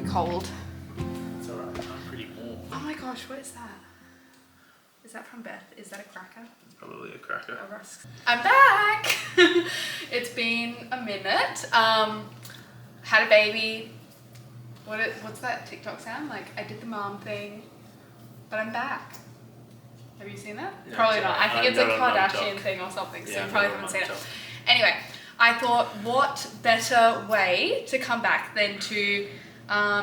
cold. It's alright, I'm pretty warm. Oh my gosh, what is that? Is that from Beth? Is that a cracker? It's probably a cracker. A rusk. I'm back! It's been a minute. Had a baby. What's that TikTok sound? Like, I did the mom thing, but I'm back. Have you seen that? No, probably not. I think it's a Kardashian TikTok thing or something, so Yeah, you probably not haven't on seen it. TikTok. Anyway, I thought what better way to come back than to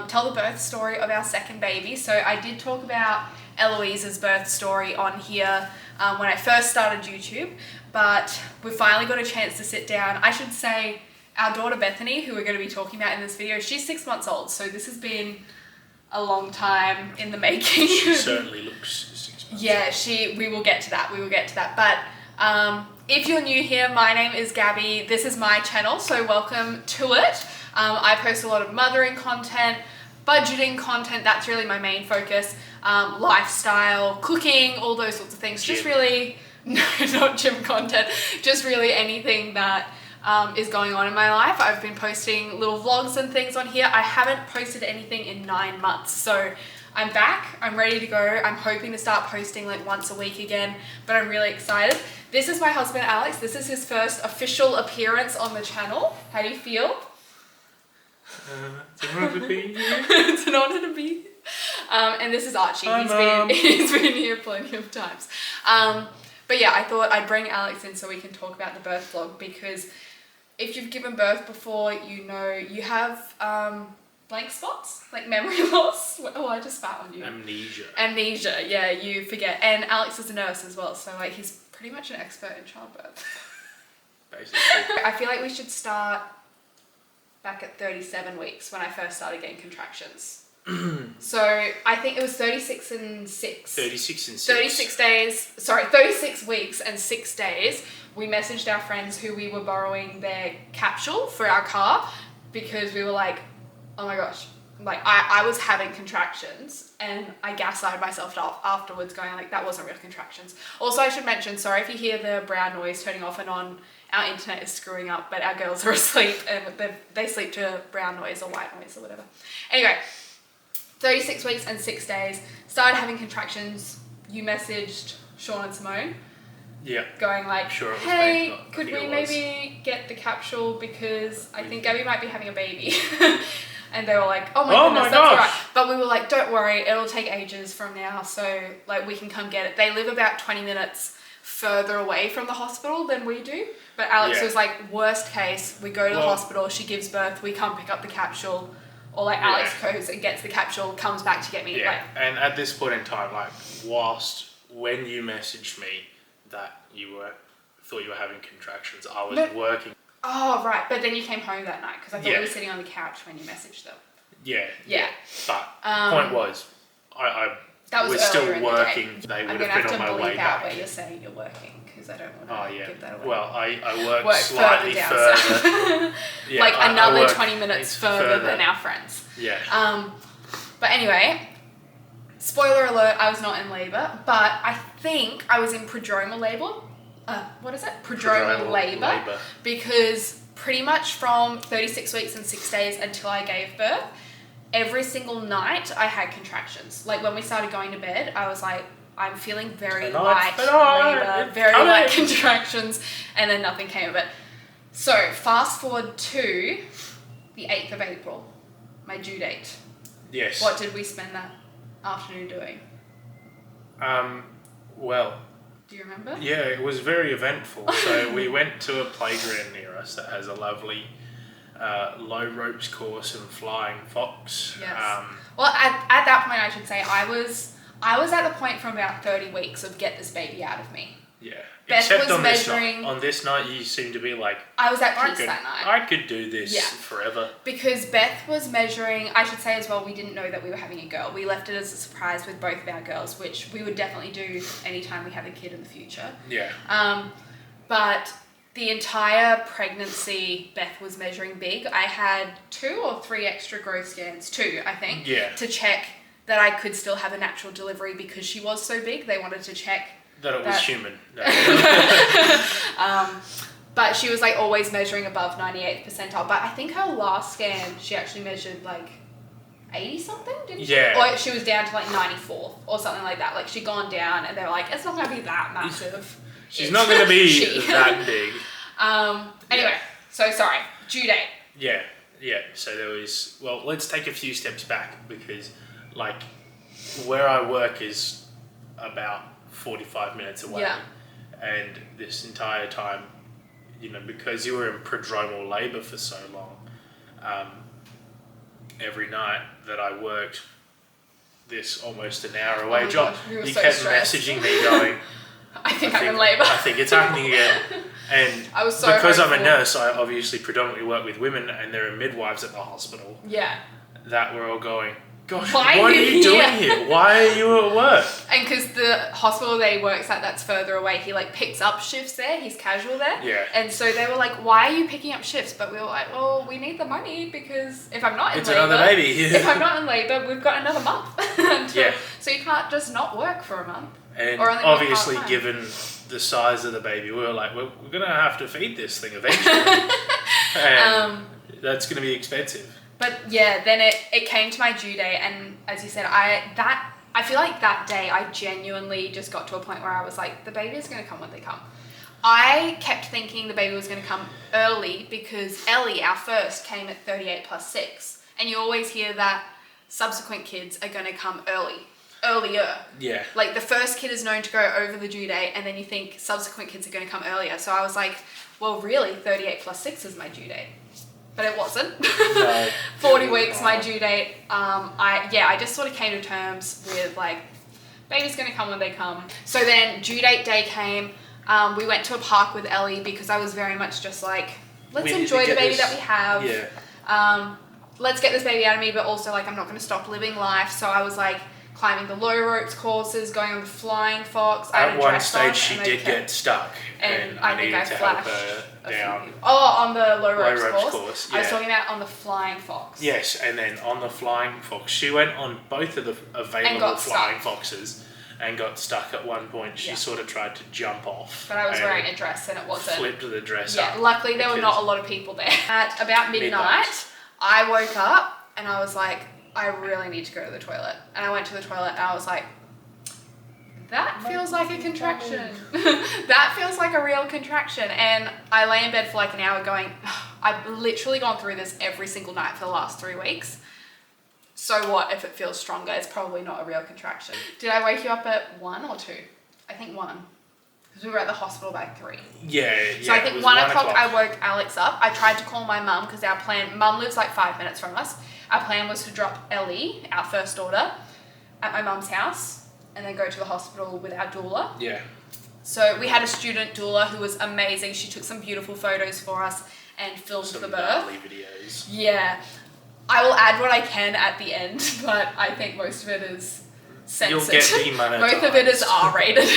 tell the birth story of our second baby. So I did talk about Eloise's birth story on here when I first started YouTube, but we finally got a chance to sit down. I should say our daughter Bethany, who we're going to be talking about in this video, she's 6 months old, so this has been a long time in the making. She certainly looks 6 months. Yeah, we will get to that. But if you're new here, my name is Gabby. This is my channel, so welcome to it. I post a lot of mothering content, budgeting content, that's really my main focus, lifestyle, cooking, all those sorts of things. Gym. Just really, no, not gym content, just really anything that is going on in my life. I've been posting little vlogs and things on here. I haven't posted anything in 9 months, so I'm back, I'm ready to go. I'm hoping to start posting like once a week again, but I'm really excited. This is my husband, Alex. This is his first official appearance on the channel. How do you feel? It's an honor to be here. It's an honor to be here. And this is Archie. He's been here plenty of times. But yeah, I thought I'd bring Alex in so we can talk about the birth vlog, because if you've given birth before, you know you have blank spots, like memory loss. Oh, I just spat on you. Amnesia, yeah, you forget. And Alex is a nurse as well, so like he's pretty much an expert in childbirth. Basically. I feel like we should start back at 37 weeks when I first started getting contractions. So I think it was 36 and 6. 36 and 6. 36 weeks and 6 days. We messaged our friends who we were borrowing their capsule for our car, because we were like, oh my gosh, like I was having contractions, and I gaslighted myself afterwards going like, that wasn't real contractions. Also, I should mention, sorry if you hear the brown noise turning off and on, our internet is screwing up, but our girls are asleep and they sleep to brown noise or white noise or whatever. Anyway, 36 weeks and 6 days, started having contractions. You messaged Sean and Simone. Yeah. Going like, Sure, it was hey, me. could we maybe get the capsule, because I think Gabby might be having a baby. And they were like, oh my goodness, that's all right. But we were like, don't worry, it'll take ages from now, so like we can come get it. They live about 20 minutes further away from the hospital than we do. But Alex was like, worst case, we go to the hospital, she gives birth, we come pick up the capsule. Or like Alex goes and gets the capsule, comes back to get me. Yeah, like, and at this point in time, like when you messaged me that thought you were having contractions, I was working. Oh, right. But then you came home that night, because I thought we were sitting on the couch when you messaged them. Yeah. But point was, I that was still working. They would have been on my way back. I'm going to have to bleep out where you're saying you're working, because I don't want to give that away. Well, I work slightly further. Like another 20 minutes further than our friends. Yeah. But anyway, spoiler alert, I was not in labour, but I think I was in prodromal labour. What is it? Prodromal labour. Because pretty much from 36 weeks and 6 days until I gave birth, every single night I had contractions. Like when we started going to bed, I was like, I'm feeling very light labour, very light contractions, and then nothing came of it. So fast forward to the 8th of April, my due date. Yes. What did we spend that afternoon doing? Well, do you remember? Yeah, it was very eventful. So we went to a playground near us that has a lovely low ropes course and flying fox. Yes. Well, at that point, I should say I was at the point from about 30 weeks of get this baby out of me. Yeah. Beth Except was on measuring. On this night, you seem to be like, I was at peace that night. I could do this forever. Because Beth was measuring. I should say as well, we didn't know that we were having a girl. We left it as a surprise with both of our girls, which we would definitely do anytime we have a kid in the future. Yeah. But the entire pregnancy, Beth was measuring big. I had 2 or 3 extra growth scans, 2, I think, to check that I could still have a natural delivery, because she was so big. They wanted to check that it was human. No. But she was like always measuring above 98th percentile. But I think her last scan, she actually measured like 80 something, didn't Yeah. she? Or she was down to like 94 or something like that. Like she'd gone down and they were like, it's not going to be that massive. She's not going to be that big. Anyway, so sorry, due date. Yeah. So there was, well, let's take a few steps back because like where I work is about 45 minutes away. Yeah. And this entire time, you know, because you were in prodromal labour for so long, every night that I worked this almost an hour away job, gosh, you so kept stressed. messaging me going, I think I'm in labour. I think it's happening again. And I was so because I'm a hopeful. nurse, I obviously predominantly work with women and there are midwives at the hospital Yeah. that were all going, gosh, Why what are are you you doing here? here? Why are you at work? And because the hospital that he works at that's further away, he like picks up shifts there. He's casual there. Yeah. And so they were like, why are you picking up shifts? But we were like, well, we need the money because if I'm not in It's labour... another baby. If I'm not in labour, we've got another month. Yeah. So you can't just not work for a month. And Or only work obviously, part-time. given the size of the baby, we were like, we're going to have to feed this thing eventually. And that's going to be expensive. But yeah, then it came to my due date, and as you said, I feel like that day I genuinely just got to a point where I was like, the baby is going to come when they come. I kept thinking the baby was going to come early because Ellie, our first, came at 38 plus 6. And you always hear that subsequent kids are going to come earlier. Yeah. Like the first kid is known to go over the due date, and then you think subsequent kids are going to come earlier. So I was like, well, really, 38 plus 6 is my due date. But it wasn't. No, 40 weeks, my due date. I just sort of came to terms with like, baby's going to come when they come. So then due date day came. We went to a park with Ellie because I was very much just like, let's We need to enjoy the get baby this- that we have. Yeah. Let's get this baby out of me, but also like, I'm not going to stop living life. So I was like climbing the low ropes courses, going on the flying fox. I had At a one dress stage, on, she and they did kept- get stuck. And I I think needed I to help flashed her a few down. people. Oh, on the low ropes, ropes course. course, I was yeah. talking about on the flying fox. Yes, and then on the flying fox, she went on both of the available got flying stuck. foxes and got stuck at one point. She Yeah. sort of tried to jump off. But I was and wearing a dress and it wasn't. Flipped the dress Yeah, up. luckily there were because- not a lot of people there. At about midnight, I woke up and I was like, I really need to go to the toilet. And I went to the toilet and I was like, that feels like a contraction. That feels like a real contraction. And I lay in bed for like an hour going, I've literally gone through this every single night for the last 3 weeks. So what if it feels stronger? It's probably not a real contraction. Did I wake you up at 1 or 2? I think 1. Because we were at the hospital by 3. Yeah. So I it think was 1 o'clock I woke Alex up. I tried to call my mum because our plan, mum lives like 5 minutes from us. Our plan was to drop Ellie, our first daughter, at my mum's house and then go to the hospital with our doula. Yeah. So we had a student doula who was amazing. She took some beautiful photos for us and filmed Some the birth. gnarly videos. Yeah. I will add what I can at the end, but I think most of it is censored. You'll get demonetized. Most of it is R-rated.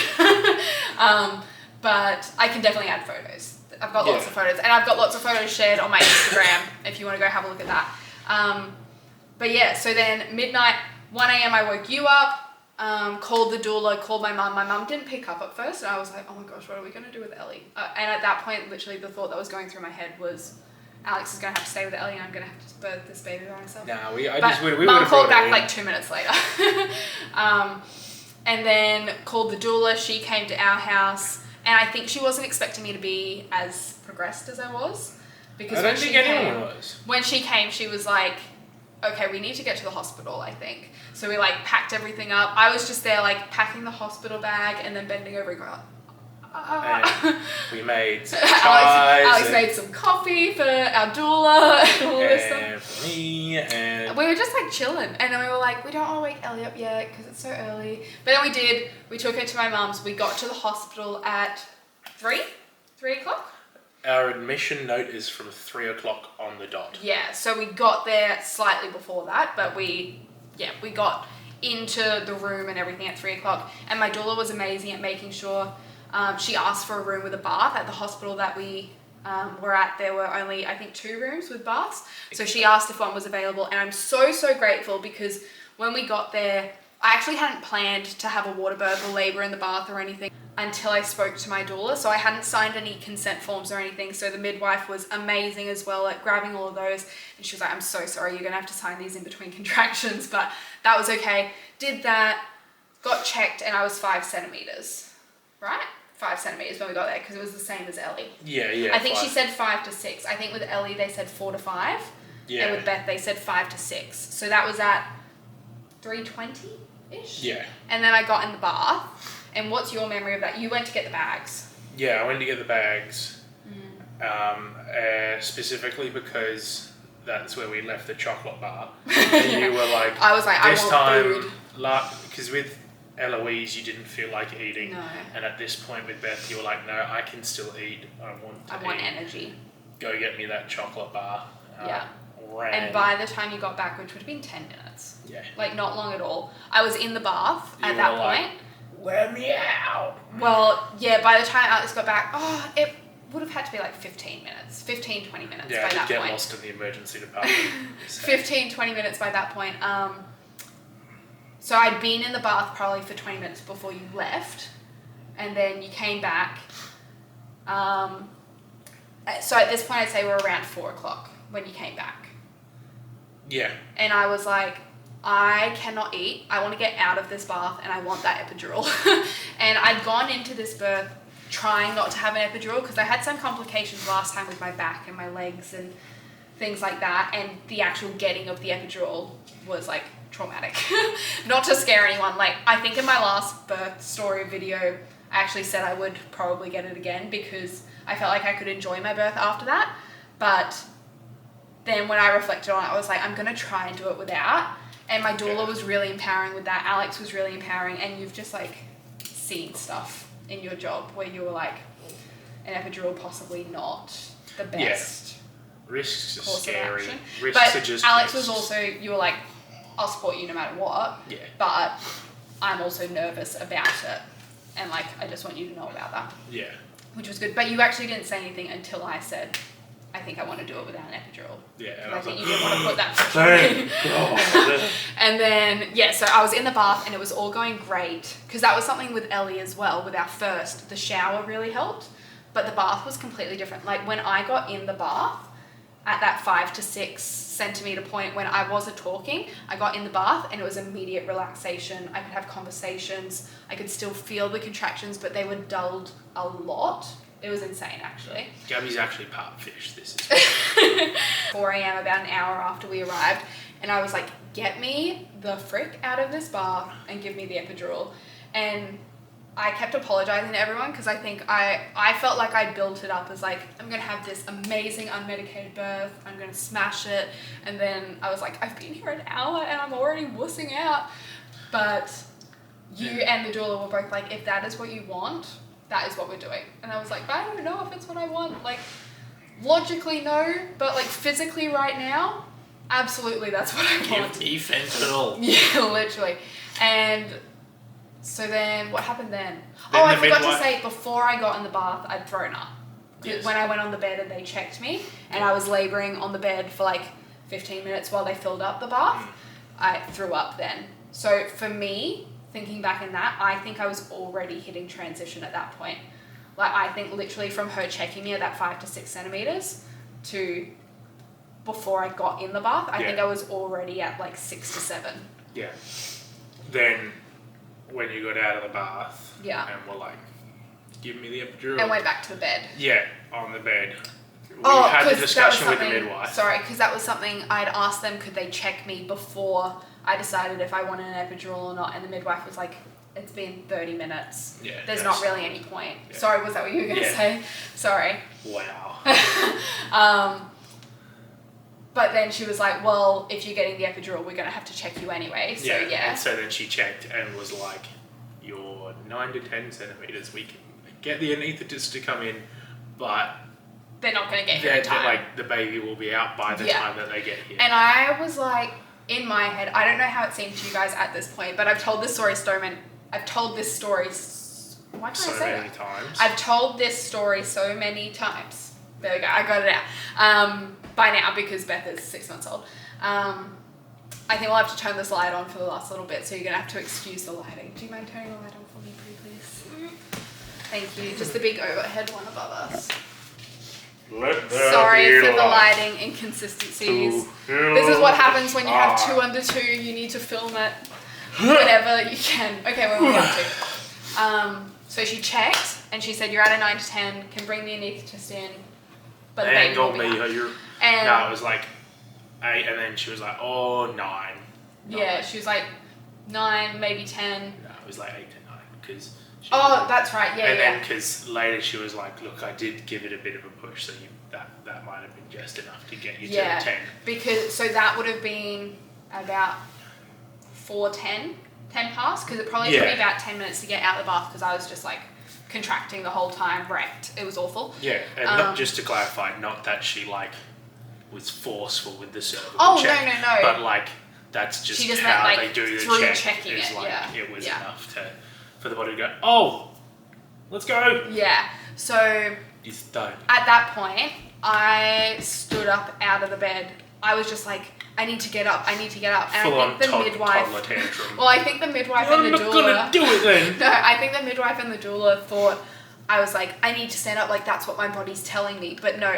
But I can definitely add photos. I've got lots of photos. And I've got lots of photos shared on my Instagram if you want to go have a look at that. But yeah, so then midnight, 1 a.m. I woke you up, called the doula, called my mum. My mum didn't pick up at first, and I was like, oh my gosh, what are we going to do with Ellie? And at that point, literally the thought that was going through my head was, Alex is going to have to stay with Ellie and I'm going to have to birth this baby by myself. No, Mum we would have called brought back it in. like 2 minutes later. And then called the doula. She came to our house, and I think she wasn't expecting me to be as progressed as I was. Because I don't think anyone was. When she came, she was like, okay, we need to get to the hospital, I think. So we like packed everything up. I was just there like packing the hospital bag and then bending over and going like, And we made some Alex pies made some coffee for our doula and all this stuff. and for me, and We were just like chilling, and then we were like, we don't want to wake Ellie up yet because it's so early. But then we did. We took her to my mum's. We got to the hospital at 3 o'clock. our admission note is from 3 o'clock on the dot. Yeah, so we got there slightly before that, but we got into the room and everything at 3 o'clock. And my doula was amazing at making sure. She asked for a room with a bath at the hospital that we were at. There were only, I think, 2 rooms with baths. So she asked if one was available. And I'm so, so grateful because when we got there, I actually hadn't planned to have a water birth or labour in the bath or anything. until I spoke to my doula. So I hadn't signed any consent forms or anything. So the midwife was amazing as well at grabbing all of those. And she was like, I'm so sorry, you're gonna have to sign these in between contractions, but that was okay. Did that, got checked, and I was 5 centimeters, right? 5 centimeters when we got there, because it was the same as Ellie. Yeah. I think she said 5 to 6. I think with Ellie they said 4 to 5. Yeah. And with Beth they said 5 to 6. So that was at 3:20-ish. Yeah. And then I got in the bath. And what's your memory of that? You went to get the bags. Yeah, I went to get the bags. Specifically because that's where we left the chocolate bar. And you were like, I was like, this I want food. Because with Eloise, you didn't feel like eating. No. And at this point with Beth, you were like, no, I can still eat. I want energy. Go get me that chocolate bar. Yeah. And by the time you got back, which would have been 10 minutes. Yeah. Like, not long at all. I was in the bath at that point. Let me out. Well, yeah, by the time Alex got back, it would have had to be like 15 minutes. 15, 20 minutes by that point. Yeah, get lost in the emergency department. 15, 20 minutes by that point. So I'd been in the bath probably for 20 minutes before you left. And then you came back. So at this point, I'd say we're around 4 o'clock when you came back. Yeah. And I was like, I cannot eat. I want to get out of this bath and I want that epidural. And I'd gone into this birth trying not to have an epidural because I had some complications last time with my back and my legs and things like that. And the actual getting of the epidural was like traumatic. Not to scare anyone. Like, I think in my last birth story video, I actually said I would probably get it again because I felt like I could enjoy my birth after that. But then when I reflected on it, I was like, I'm going to try and do it without. And my doula was really empowering with that. Alex was really empowering. And you've just like seen stuff in your job where you were like, an epidural possibly not the best. Yeah. Risks are scary. Risks but are just Alex risks. was also, you were like, I'll support you no matter what. Yeah. But I'm also nervous about it. And like, I just want you to know about that. Yeah. Which was good. But you actually didn't say anything until I said, I think I want to do it without an epidural. Yeah. And I think you didn't want to put that pressure on me. And then, yeah, so I was in the bath and it was all going great. Because that was something with Ellie as well. With our first, the shower really helped. But the bath was completely different. Like when I got in the bath at that 5 to 6 centimeter point when I wasn't talking, I got in the bath and it was immediate relaxation. I could have conversations. I could still feel the contractions, but they were dulled a lot. It was insane, actually. Gabby's actually part fish. This is 4 a.m. about an hour after we arrived, and I was like, get me the frick out of this bath and give me the epidural. And I kept apologizing to everyone because I think I felt like I built it up as like, I'm going to have this amazing unmedicated birth. I'm going to smash it. And then I was like, I've been here an hour and I'm already wussing out. But you and the doula were both like, if that is what you want, that is what we're doing. And I was like, but I don't know if it's what I want. Like, logically, no. But, like, physically right now, absolutely that's what I want. Give me fentanyl. Yeah, literally. And so then, what happened then? I forgot to say, before I got in the bath, I'd thrown up. Yes. When I went on the bed and they checked me, and I was labouring on the bed for, like, 15 minutes while they filled up the bath, I threw up then. So, for me, thinking back in that, I think I was already hitting transition at that point. Like, I think literally from her checking me at that 5 to 6 centimeters to before I got in the bath, I think I was already at like 6 to 7. Yeah. Then when you got out of the bath and were like, give me the epidural. And went back to the bed. Yeah, on the bed. We had the discussion with the midwife. Sorry, because that was something I'd asked them, could they check me before I decided if I wanted an epidural or not, and the midwife was like, it's been 30 minutes. Yeah. There's not really any point. Yeah. Sorry, was that what you were going to say? Sorry. Wow. But then she was like, well, if you're getting the epidural, we're going to have to check you anyway. So, yeah. And so then she checked and was like, you're 9 to 10 centimeters. We can get the anaesthetist to come in, but they're not going to get here in time. Like, the baby will be out by the time that they get here. And I was like, in my head, I don't know how it seemed to you guys at this point, but I've told this story so many times. I've told this story so many times. There we go, I got it out. By now, because Beth is 6 months old. I think we'll have to turn this light on for the last little bit, so you're going to have to excuse the lighting. Do you mind turning the light on for me, please? Thank you. Just the big overhead one above us. Sorry for the lighting inconsistencies. This is what happens when you have 2 under 2. You need to film it whenever you can. Okay, where were we up to? So she checked and she said, you're at a 9 to 10, can bring the anaesthetist in, but the baby will be out. And no, it was like 8, and then she was like, oh, 9. Yeah, she was like 9, maybe 10. No, it was like 8 to 9, because... that's right, yeah, and then, because later she was like, look, I did give it a bit of a push, so that might have been just enough to get you to 10. Because, so that would have been about 4:10, 10 past, because it probably took me about 10 minutes to get out of the bath, because I was just like contracting the whole time, wrecked. It was awful. Yeah, and not, just to clarify, not that she like was forceful with the cervical check. No. But like, that's just how meant, they do the check. Checking is it, like, it was enough for the body to go, oh, let's go. Yeah, so It's done. At that point, I stood up out of the bed. I was just like, I need to get up. And I think the midwife... toddler tantrum. Well, I think the midwife and the doula... I'm not going to do it then. No, I think the midwife and the doula thought I was like, I need to stand up, like that's what my body's telling me. But no,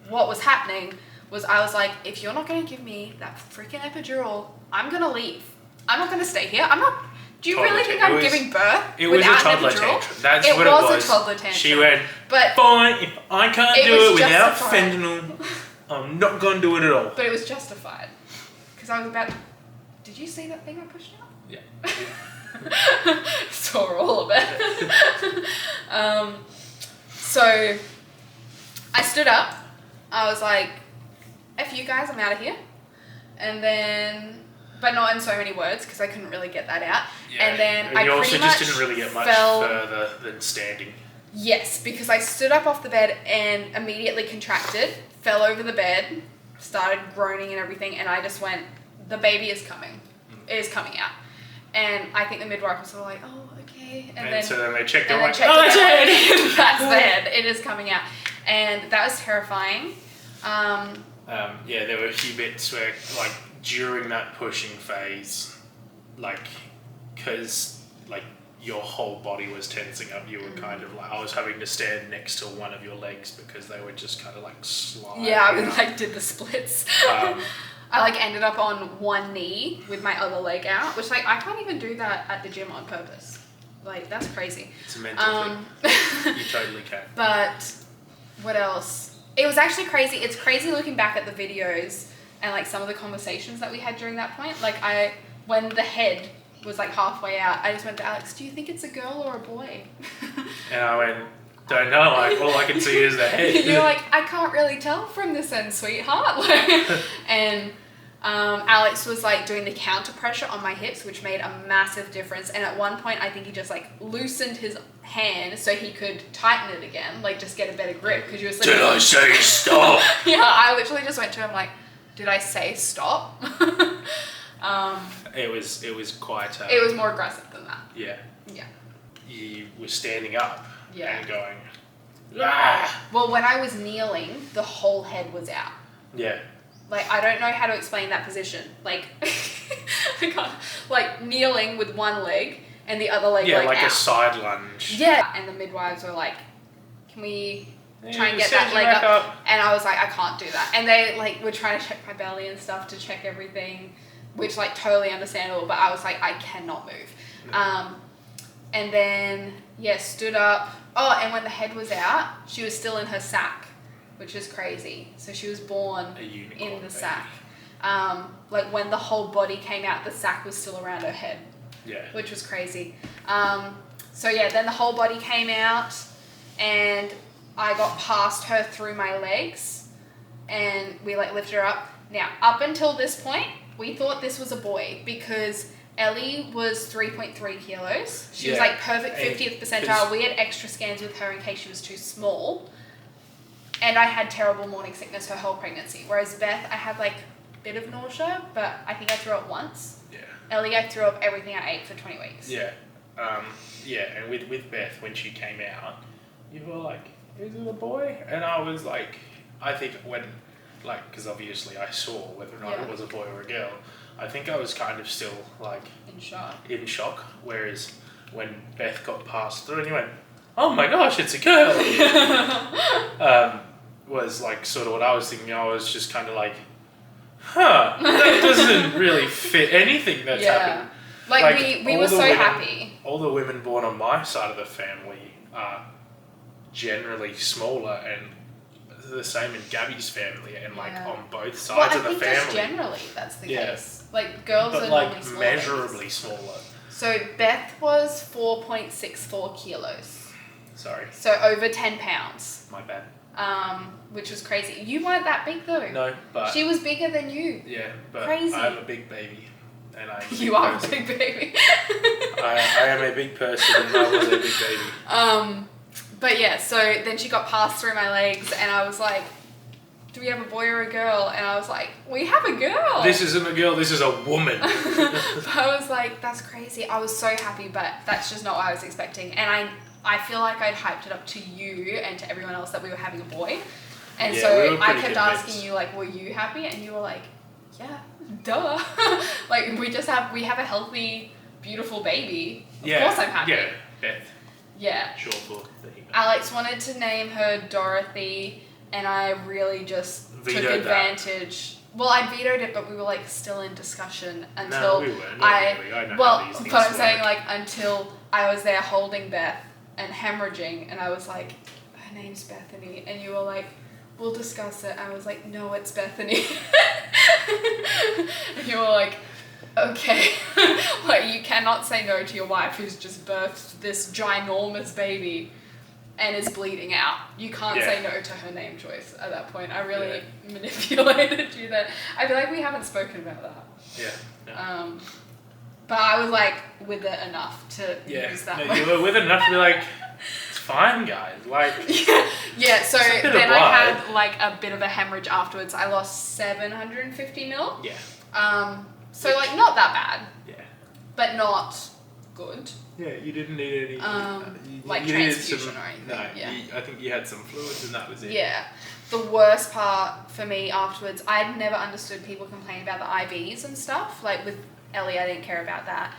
what was happening was I was like, if you're not going to give me that freaking epidural, I'm going to leave. I'm not going to stay here. I'm not... Do you really think I'm giving birth It was a toddler tantrum. That's what it was. It was a toddler tantrum. She went, but fine, if I can't do it without fentanyl, I'm not going to do it at all. But it was justified. Because I was about to... Did you see that thing I pushed out? Yeah. Saw all of it. So I stood up. I was like, F you guys, I'm out of here. And then... But not in so many words, because I couldn't really get that out. Yeah. And then and I you pretty also much just didn't really get much further than standing. Yes, because I stood up off the bed and immediately contracted, fell over the bed, started groaning and everything, and I just went, the baby is coming. It is coming out. And I think the midwife was sort of like, oh, okay. And then, so then they checked it, like, oh, that's it! That's the head. It is coming out. And that was terrifying. Yeah, there were a few bits where, like, during that pushing phase, like, because, like, your whole body was tensing up, you were kind of like, I was having to stand next to one of your legs because they were just kind of like sliding. Yeah, I like did the splits. I like ended up on one knee with my other leg out, which like I can't even do that at the gym on purpose. Like that's crazy. It's a mental thing. You totally can. But what else? It was actually crazy. It's crazy looking back at the videos and like some of the conversations that we had during that point. Like when the head was like halfway out, I just went to Alex, do you think it's a girl or a boy? And I went, don't know, like all I can see is the head. You're like, I can't really tell from this end, sweetheart. And Alex was like doing the counter pressure on my hips, which made a massive difference. And at one point, I think he just like loosened his hand so he could tighten it again, like just get a better grip. Because you were like, did I say stop? Yeah, I literally just went to him like, did I say stop? It was quite... it was more aggressive than that. Yeah. Yeah. You were standing up and going... Ah! Well, when I was kneeling, the whole head was out. Yeah. Like, I don't know how to explain that position. Like, I can't... Like, kneeling with one leg and the other leg like out. a side lunge. Yeah. And the midwives were like, can we... try and get that leg up. And I was like, I can't do that. And they like were trying to check my belly and stuff to check everything, which like totally understandable, but I was like, I cannot move. No. And then stood up. Oh, and when the head was out, she was still in her sack, which is crazy. So she was born in the sack. Like when the whole body came out, the sack was still around her head. Yeah. Which was crazy. Then the whole body came out and I got past her through my legs and we like lifted her up. Now, up until this point, we thought this was a boy because Ellie was 3.3 kilos. She was like perfect 50th percentile. We had extra scans with her in case she was too small. And I had terrible morning sickness her whole pregnancy. Whereas Beth, I had like a bit of nausea, but I think I threw up once. Yeah. Ellie, I threw up everything I ate for 20 weeks. Yeah. And with Beth, when she came out, you were like, is it a boy? And I was like, I think when, like, because obviously I saw whether or not it was a boy or a girl, I think I was kind of still, like... In shock. Whereas when Beth got passed through and you went, oh my gosh, it's a girl. Was like sort of what I was thinking. I was just kind of like, huh, that doesn't really fit anything that's happened. Like we were so happy. All the women born on my side of the family are generally smaller, and the same in Gabby's family, and like on both sides of the family. Just generally that's the case. Like girls are like normally smaller. Measurably smaller. So Beth was 4.64 kilos. Sorry. So over 10 pounds. My bad. Which was crazy. You weren't that big though. No, but she was bigger than you. Yeah, but crazy. I'm a big baby, and you are a big baby. I am a big person, and I was a big baby. But yeah, so then she got passed through my legs, and I was like, do we have a boy or a girl? And I was like, we have a girl. This isn't a girl, this is a woman. But I was like, that's crazy. I was so happy, but that's just not what I was expecting. And I feel like I'd hyped it up to you and to everyone else that we were having a boy. And so I kept asking you, like, were you happy? And you were like, yeah, duh. Like, we have a healthy, beautiful baby. Of course I'm happy. Yeah, Beth. Yeah. Short for Alex wanted to name her Dorothy, and I really just took advantage. Well, I vetoed it, but we were like still in discussion until no, we weren't. Really. I know how these things but I'm work. saying like until I was there holding Beth and hemorrhaging, and I was like, her name's Bethany, and you were like, we'll discuss it. I was like, no, it's Bethany. And you were like, okay. Like, you cannot say no to your wife who's just birthed this ginormous baby and is bleeding out. You can't say no to her name choice at that point. I really manipulated you there. I feel like we haven't spoken about that. Yeah. No. But I was like with it enough to use that word. You were with it enough to be like, it's fine, guys. Like, yeah. So then I had like a bit of a hemorrhage afterwards. I lost 750 mil. Yeah. So like not that bad. Yeah. But not good. Yeah, you didn't need any like transfusion or anything. No, yeah. I think you had some fluids and that was it. Yeah. The worst part for me afterwards, I'd never understood people complain about the IVs and stuff. Like with Ellie, I didn't care about that.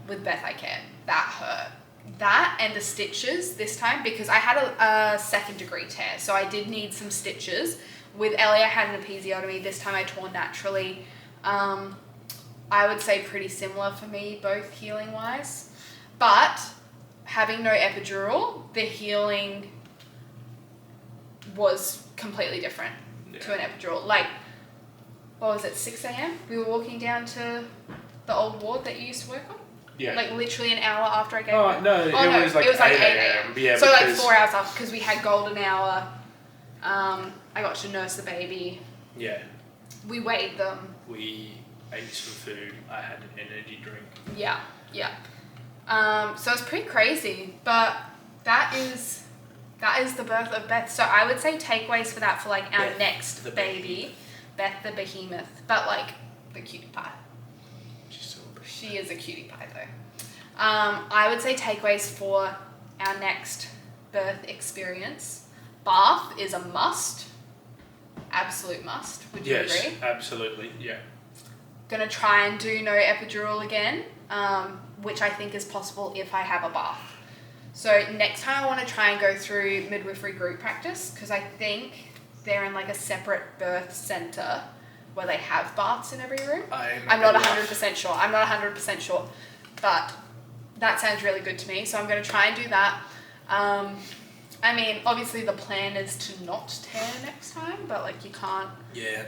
With Beth, I cared. That hurt. That and the stitches this time, because I had a second degree tear, so I did need some stitches. With Ellie, I had an episiotomy. This time I tore naturally. I would say pretty similar for me, both healing wise. But having no epidural, the healing was completely different to an epidural. Like, what was it, 6 a.m? We were walking down to the old ward that you used to work on? Yeah. Like literally an hour after I gave birth. No, it was like 8 a.m. Yeah, so like 4 hours after, because we had golden hour. I got to nurse the baby. Yeah. We weighed them. We ate some food. I had an energy drink. Yeah. So it's pretty crazy, but that is the birth of Beth. So I would say takeaways for that for like our next baby, Beth the behemoth, but like the cutie pie. She is a cutie pie though. I would say takeaways for our next birth experience. Bath is a must. Absolute must. Would you agree? Yes, absolutely. Yeah. Gonna try and do no epidural again, which I think is possible if I have a bath. So next time I want to try and go through midwifery group practice, because I think they're in like a separate birth center where they have baths in every room. I'm not 100% sure. I'm not 100% sure, but that sounds really good to me. So I'm going to try and do that. I mean, obviously the plan is to not tear next time, but like you can't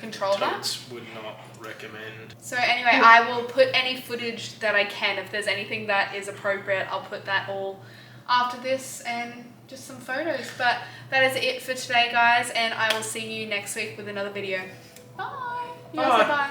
control that. Would not recommend. So anyway, I will put any footage that I can. If there's anything that is appropriate, I'll put that all after this and just some photos. But that is it for today, guys, and I will see you next week with another video. Bye. You guys say bye.